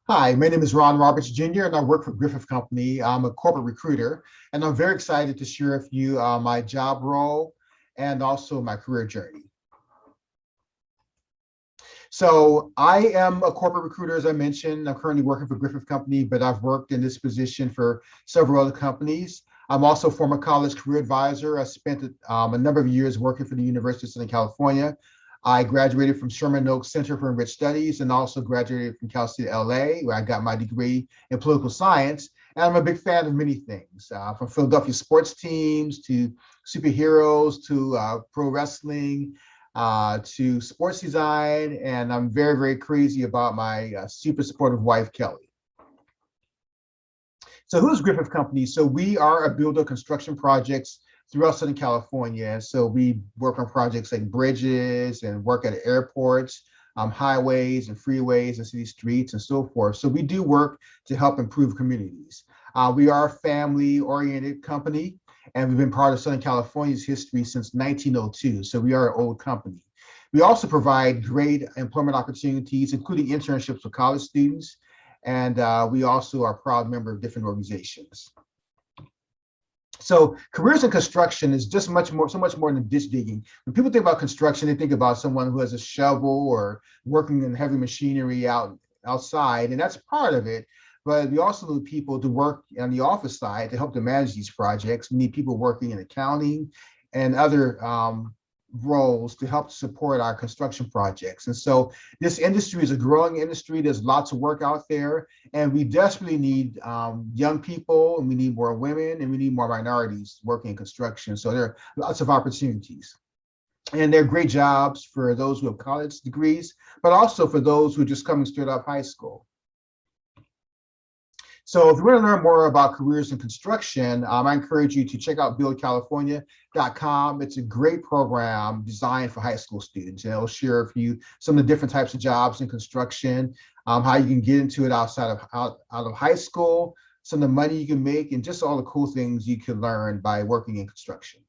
Hi, my name is Ron Roberts Jr., and I work for Griffith Company. I'm a corporate recruiter, and I'm very excited to share with you my job role and also my career journey. So I am a corporate recruiter, as I mentioned. I'm currently working for Griffith Company, but I've worked in this position for several other companies. I'm also a former college career advisor. I spent a number of years working for the University of Southern California. I graduated from Sherman Oaks Center for Enriched Studies and also graduated from Cal State LA, where I got my degree in political science. And I'm a big fan of many things, from Philadelphia sports teams to superheroes to pro wrestling to sports design, and I'm very, very crazy about my super supportive wife, Kelly. So who's Griffith Company? So we are a builder of construction projects throughout Southern California. So we work on projects like bridges and work at airports, highways and freeways and city streets and so forth. So we do work to help improve communities. We are a family-oriented company, and we've been part of Southern California's history since 1902. So we are an old company. We also provide great employment opportunities, including internships for college students. And we also are a proud member of different organizations. So careers in construction is just so much more than ditch digging. When people think about construction, they think about someone who has a shovel or working in heavy machinery outside, and that's part of it. But we also need people to work on the office side to help to manage these projects. We need people working in accounting and other roles to help support our construction projects. And so this industry is a growing industry. There's lots of work out there, and we desperately need young people, and we need more women, and we need more minorities working in construction. So there are lots of opportunities. And they're great jobs for those who have college degrees, but also for those who are just coming straight out of high school. So if you want to learn more about careers in construction, I encourage you to check out buildcalifornia.com. It's a great program designed for high school students, and it'll share with you some of the different types of jobs in construction, how you can get into it out of high school, some of the money you can make, and just all the cool things you can learn by working in construction.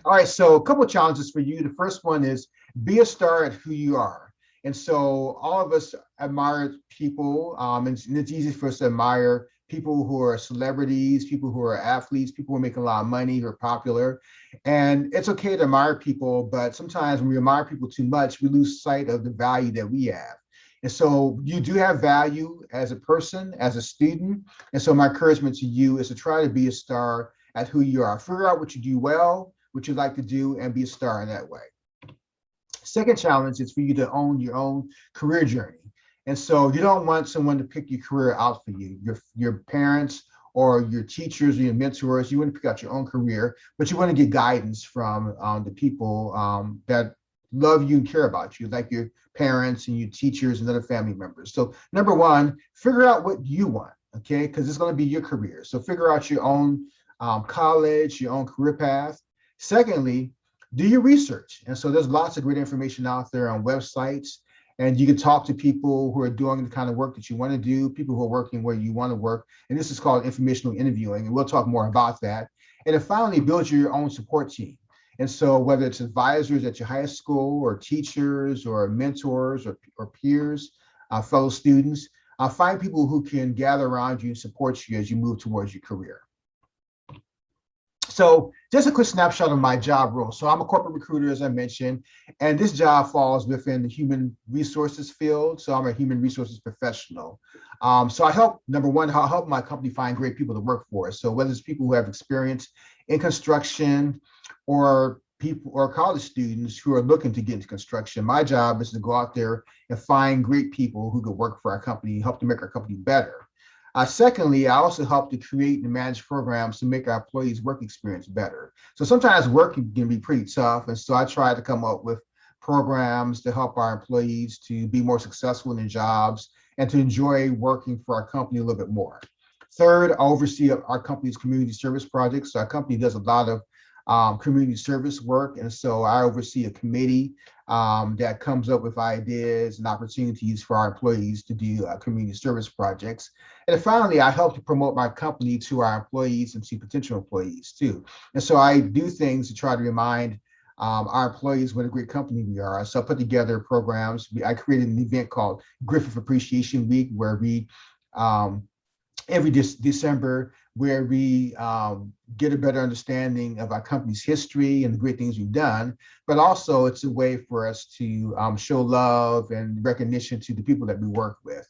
All right, so a couple of challenges for you. The first one is be a star at who you are. And so all of us admire people, and it's easy for us to admire people who are celebrities, people who are athletes, people who are making a lot of money, who are popular. And it's okay to admire people, but sometimes when we admire people too much, we lose sight of the value that we have. And so you do have value as a person, as a student. And so my encouragement to you is to try to be a star at who you are. Figure out what you do well, what you like to do, and be a star in that way. Second challenge is for you to own your own career journey. And so you don't want someone to pick your career out for you, your parents or your teachers or your mentors. You want to pick out your own career, but you want to get guidance from the people that love you and care about you, like your parents and your teachers and other family members. So number one, figure out what you want, okay? Because it's going to be your career. So figure out your own college, your own career path. Secondly, do your research. And so there's lots of great information out there on websites, and you can talk to people who are doing the kind of work that you want to do, people who are working where you want to work. And this is called informational interviewing, and we'll talk more about that. And then finally, build your own support team. And so whether it's advisors at your high school or teachers or mentors or peers, fellow students, find people who can gather around you and support you as you move towards your career. So just a quick snapshot of my job role. So I'm a corporate recruiter, as I mentioned, and this job falls within the human resources field. So I'm a human resources professional. So I help, number one, I help my company find great people to work for. So whether it's people who have experience in construction or people or college students who are looking to get into construction, my job is to go out there and find great people who could work for our company, help to make our company better. Secondly, I also help to create and manage programs to make our employees' work experience better. So sometimes work can be pretty tough, and so I try to come up with programs to help our employees to be more successful in their jobs and to enjoy working for our company a little bit more. Third, I oversee our company's community service projects. So our company does a lot of community service work, and so I oversee a committee that comes up with ideas and opportunities for our employees to do community service projects. And finally, I help to promote my company to our employees and to potential employees too. And so I do things to try to remind our employees what a great company we are. So I put together programs. I created an event called Griffith Appreciation Week, where we every December, where we get a better understanding of our company's history and the great things we've done, but also it's a way for us to show love and recognition to the people that we work with.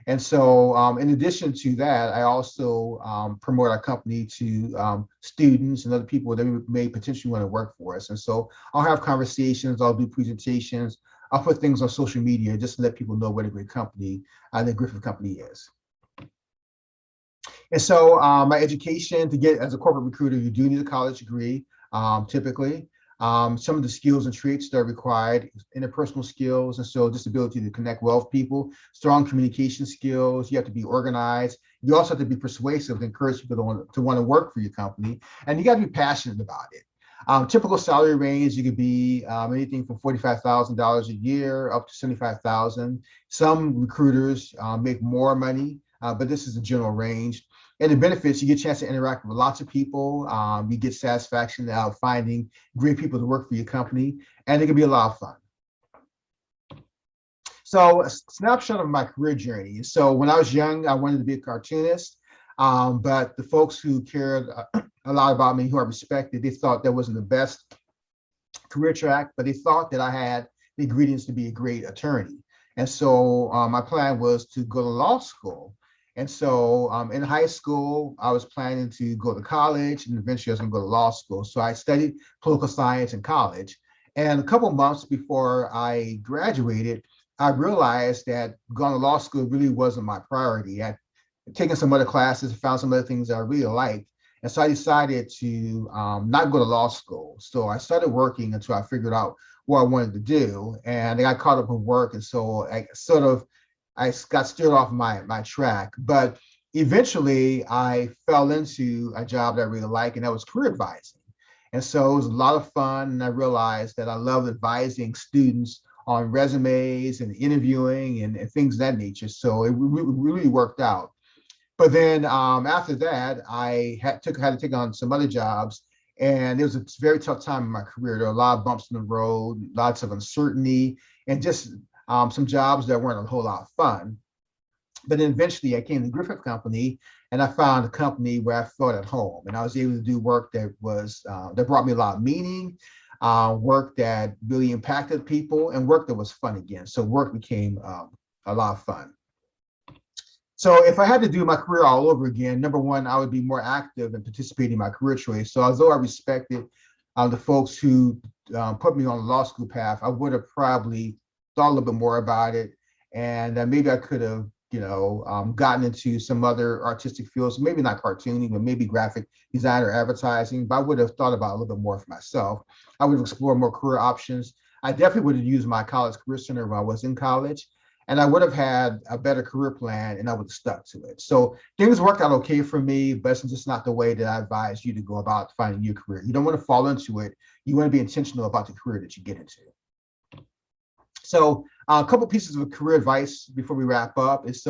And so in addition to that, I also promote our company to students and other people that may potentially want to work for us. And so I'll have conversations, I'll do presentations, I'll put things on social media just to let people know what a great company the Griffith Company is. And so my education to get as a corporate recruiter, you do need a college degree, typically. Some of the skills and traits that are required, interpersonal skills, and so this ability to connect well with people, strong communication skills, you have to be organized. You also have to be persuasive to encourage people to want to work for your company, and you got to be passionate about it. Typical salary range, you could be anything from $45,000 a year up to $75,000. Some recruiters make more money, but this is a general range. And the benefits, you get a chance to interact with lots of people. You get satisfaction out of finding great people to work for your company, and it can be a lot of fun. So a snapshot of my career journey. So when I was young, I wanted to be a cartoonist, but the folks who cared a lot about me, who I respected, they thought that wasn't the best career track, but they thought that I had the ingredients to be a great attorney. And so my plan was to go to law school. And so in high school, I was planning to go to college, and eventually I was going to go to law school. So I studied political science in college. And a couple months before I graduated, I realized that going to law school really wasn't my priority. I'd taken some other classes, found some other things that I really liked. And so I decided to not go to law school. So I started working until I figured out what I wanted to do. And I got caught up in work. And so I got steered off my track, but eventually I fell into a job that I really like, and that was career advising. And so it was a lot of fun, and I realized that I loved advising students on resumes and interviewing and things of that nature. So it really worked out. But then after that, I had to take on some other jobs, and it was a very tough time in my career. There were a lot of bumps in the road, lots of uncertainty, and just some jobs that weren't a whole lot of fun. But then eventually I came to the Griffith Company, and I found a company where I felt at home, and I was able to do work that was that brought me a lot of meaning, work that really impacted people, and work that was fun again. So work became a lot of fun. So if I had to do my career all over again, number one, I would be more active and participating in my career choice. So although I respected the folks who put me on the law school path, I would have probably thought a little bit more about it, and maybe I could have, gotten into some other artistic fields, maybe not cartooning, but maybe graphic design or advertising. But I would have thought about it a little bit more for myself. I would have explored more career options. I definitely would have used my college career center when I was in college, and I would have had a better career plan, and I would have stuck to it. So things worked out okay for me, but it's just not the way that I advise you to go about finding your career. You don't want to fall into it. You want to be intentional about the career that you get into. So a couple pieces of career advice before we wrap up is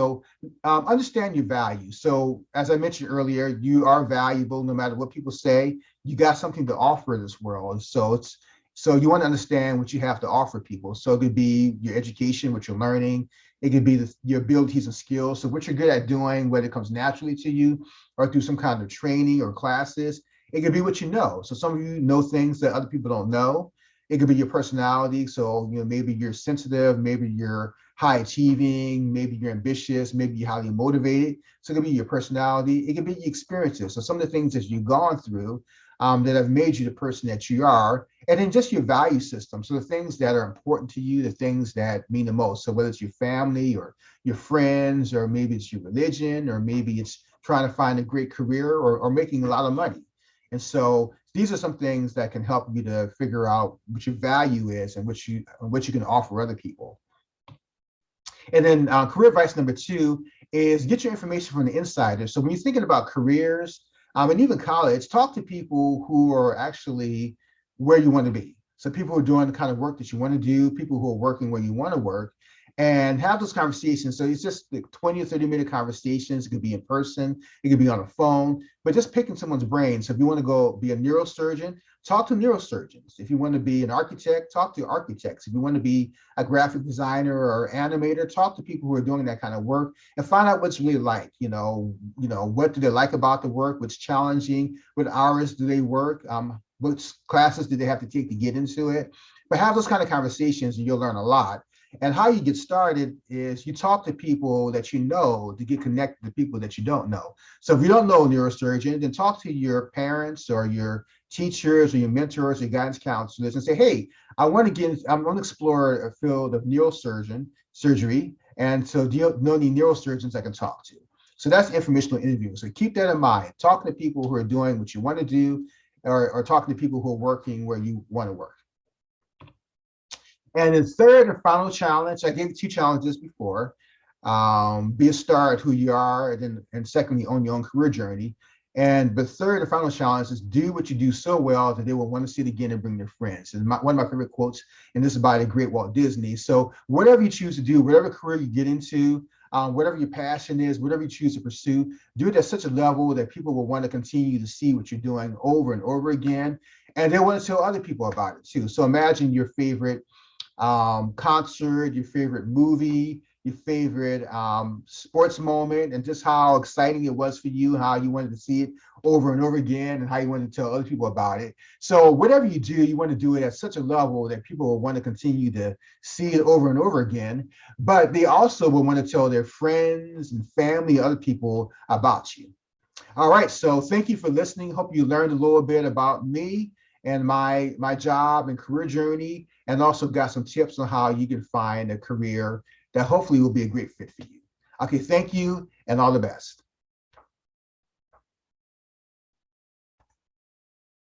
understand your value. So as I mentioned earlier, you are valuable no matter what people say. You got something to offer this world. So you want to understand what you have to offer people. So it could be your education, what you're learning. It could be your abilities and skills. So what you're good at doing, whether it comes naturally to you or through some kind of training or classes. It could be what you know. So some of you know things that other people don't know. It could be your personality. So, maybe you're sensitive, maybe you're high achieving, maybe you're ambitious, maybe you're highly motivated. So it could be your personality. It could be your experiences. So some of the things that you've gone through that have made you the person that you are, and then just your value system. So the things that are important to you, the things that mean the most. So whether it's your family or your friends, or maybe it's your religion, or maybe it's trying to find a great career or making a lot of money. And so these are some things that can help you to figure out what your value is and what you can offer other people. And then career advice number 2 is get your information from the insiders. So when you're thinking about careers and even college, talk to people who are actually where you want to be. So people who are doing the kind of work that you want to do, people who are working where you want to work, and have those conversations. So it's just like 20 or 30-minute conversations. It could be in person, it could be on a phone, but just picking someone's brain. So if you want to go be a neurosurgeon, talk to neurosurgeons. If you want to be an architect, talk to architects. If you want to be a graphic designer or animator, talk to people who are doing that kind of work and find out what's really like. What do they like about the work? What's challenging? What hours do they work? What classes do they have to take to get into it? But have those kind of conversations and you'll learn a lot. And how you get started is you talk to people that you know to get connected to people that you don't know. So if you don't know a neurosurgeon, then talk to your parents or your teachers or your mentors or your guidance counselors and say, hey, I want to explore a field of neurosurgeon surgery. And so do you know any neurosurgeons I can talk to? So that's informational interviewing. So keep that in mind. Talking to people who are doing what you want to do or talking to people who are working where you want to work. And then third and final challenge, I gave you 2 challenges before. Be a star at who you are, and secondly, own your own career journey. But third and final challenge is do what you do so well that they will want to see it again and bring their friends. And one of my favorite quotes, and this is by the great Walt Disney. So whatever you choose to do, whatever career you get into, whatever your passion is, whatever you choose to pursue, do it at such a level that people will want to continue to see what you're doing over and over again. And they want to tell other people about it too. So imagine your favorite concert, your favorite movie, your favorite sports moment, and just how exciting it was for you, how you wanted to see it over and over again, and how you wanted to tell other people about it. So whatever you do, you want to do it at such a level that people will want to continue to see it over and over again, but they also will want to tell their friends and family, other people about you. All right, so thank you for listening. Hope you learned a little bit about me and my job and career journey, and also got some tips on how you can find a career that hopefully will be a great fit for you. Okay, thank you and all the best.